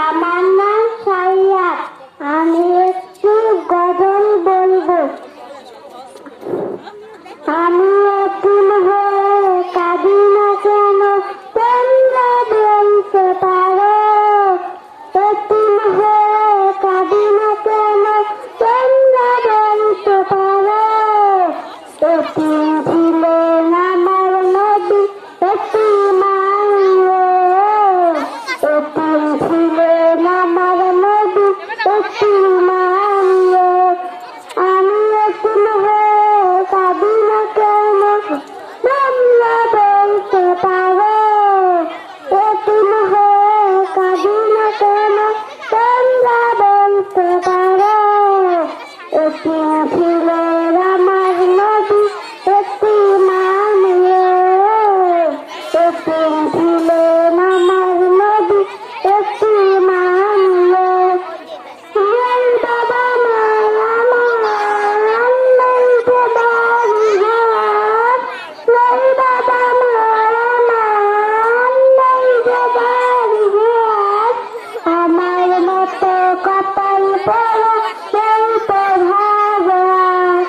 আমার নাম সাইয়াদ। আমি একটু গজল বলবো। আমি এতিম হয়ে কাঁদি না কেন, তোমরা বলতে পারো। এতিম হয়ে কাঁদি না কেন, তোমরা বলতে পারো। এতিম ছিলেন আমার নবী, এতিম আমিও। এতিম ছিলেন আমার নবী, এতিম আমিও। আমি এতিম হয়ে কাঁদি না কেন, তোমরা বলতে পারো। এতিম হয়ে কাঁদি না কেন, তোমরা বলতে পারো। এতিম ছিলেন আমার নবী, এতিম আমিও। এতিম ছিলেন আমার নবী, এতিম আমিও। নাই বাবা মার আমার, নাই যে বাড়ি ঘর। নাই বাবা মার আমার, নাই যে বাড়ি ঘর। আমার মতো কপাল পোড়া কেউ তো ভাবে আর।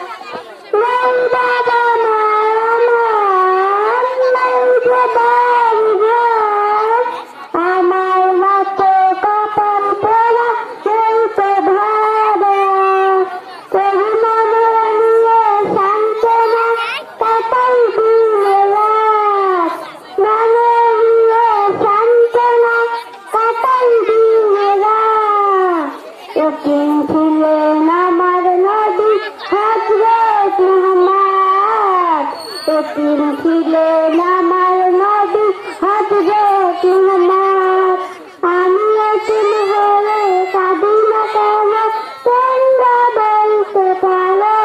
নাই বাবা মার আমার, নাই যে বাড়ি ঘর। আমার মতো কপাল পোড়া কেউ তো ভাবে আর। করুণা নিয়ে সান্ত্বনা কাটাই দিনে রাত। গানে নিয়ে সান্ত্বনা কাটাই দিনে রাত। এতিম ছিলেন আমার নবী হযরত মুহাম্মদ। এতিম ছিলেন আমার নবী হযরত মুহাম্মদ। আমি এতিম হয়ে কাঁদি না কেন, তোমরা বলতে পারো।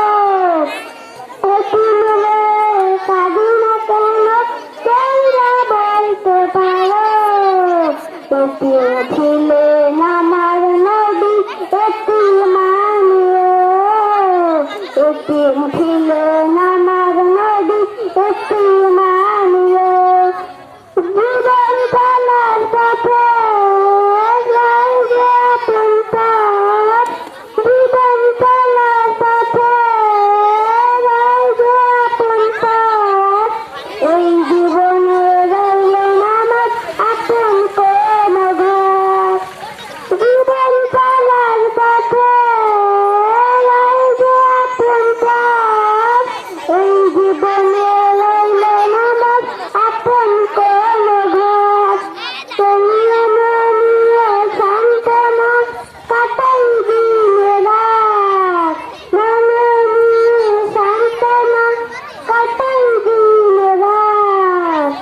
এতিম হয়ে কাঁদি না কেন, তোমরা বলতে পারো। এতিম ছিলেন আমার নবী, এতিম আমিও। এতিম ছিলেন আমার নবী, এতিম আমিও। জীবন চলার পথে নাই যে আপন পথ। জীবন চলার পথে নাই যে আপন পথ। এই জীবনে রইলেন আমার আপন কোনো ঘর। জীবন চলার পথে নাই যে আপন পথ। এই জীবনে রইলেন আমার আপন কোনো ঘর। তোমরা নিয়ে সান্ত্বনা কাটাই দিনে রাত। গানে নিয়ে সান্ত্বনা কাটাই দিনে রাত।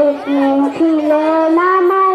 এতিম ছিলেন আমার